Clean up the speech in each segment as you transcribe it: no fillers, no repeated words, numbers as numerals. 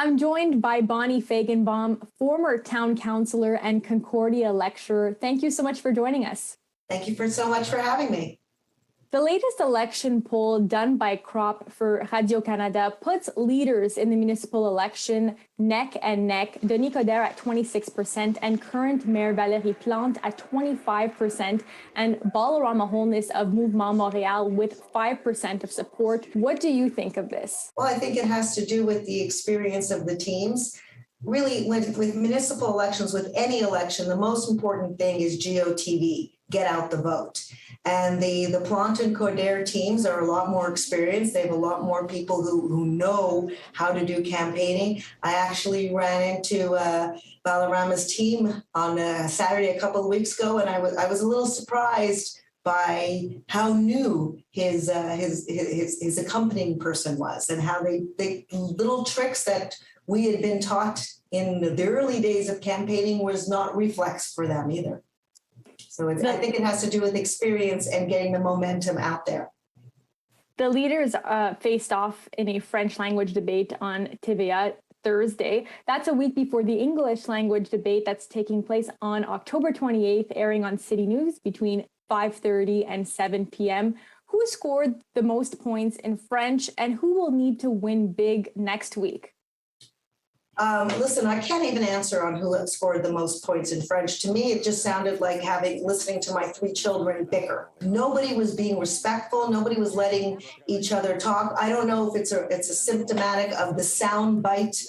I'm joined by Bonnie Feigenbaum, former town councillor and Concordia lecturer. Thank you so much for joining us. Thank you so much for having me. The latest election poll done by Crop for Radio-Canada puts leaders in the municipal election neck and neck. Denis Coderre at 26% and current Mayor Valérie Plante at 25% and Balarama Holness of Mouvement Montreal with 5% of support. What do you think of this? Well, I think it has to do with the experience of the teams. Really, with municipal elections, with any election, the most important thing is GOTV, get out the vote. And the Plante and Coderre teams are a lot more experienced. They have a lot more people who know how to do campaigning. I actually ran into Balarama's team on a Saturday a couple of weeks ago, and I was a little surprised by how new his accompanying person was, and how they little tricks that we had been taught in the early days of campaigning was not reflex for them either. So I think it has to do with experience and getting the momentum out there. The leaders faced off in a French language debate on TVA Thursday. That's a week before the English language debate that's taking place on October 28th, airing on City News between 5:30 and 7 p.m. Who scored the most points in French and who will need to win big next week? Listen, I can't even answer on who scored the most points in French. To me, it just sounded like listening to my three children bicker. Nobody was being respectful. Nobody was letting each other talk. I don't know if it's a symptomatic of the soundbite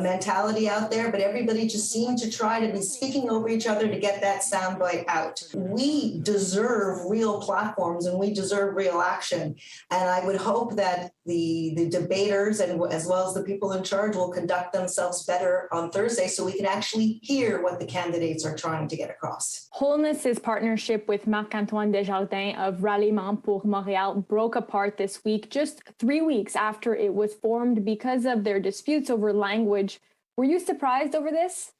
mentality out there, but everybody just seemed to try to be speaking over each other to get that soundbite out. We deserve real platforms and we deserve real action. And I would hope that the debaters and as well as the people in charge will conduct themselves better on Thursday so we can actually hear what the candidates are trying to get across. Holness's partnership with Marc-Antoine Desjardins of Ralliement pour Montréal broke apart this week, just 3 weeks after it was formed because of their disputes over language. Were you surprised over this?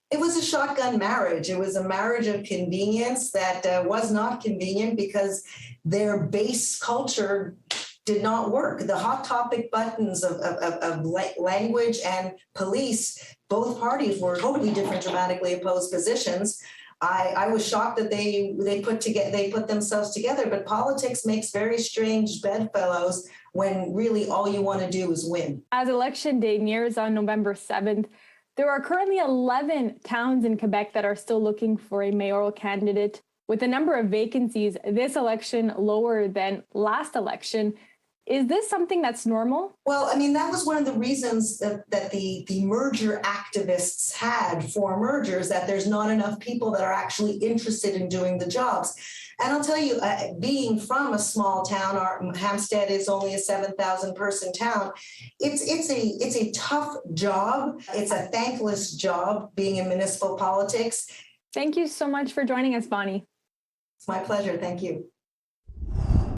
It was a shotgun marriage. It was a marriage of convenience that was not convenient because their base culture did not work. The hot topic buttons of language and police, both parties were totally different, dramatically opposed positions. I was shocked that they put themselves together, but politics makes very strange bedfellows when really all you want to do is win. As election day nears on November 7th, there are currently 11 towns in Quebec that are still looking for a mayoral candidate. With the number of vacancies this election lower than last election, is this something that's normal? Well, I mean, that was one of the reasons that the merger activists had for mergers, that there's not enough people that are actually interested in doing the jobs. And I'll tell you, being from a small town, Hampstead is only a 7,000 person town. It's a tough job. It's a thankless job being in municipal politics. Thank you so much for joining us, Bonnie. It's my pleasure. Thank you.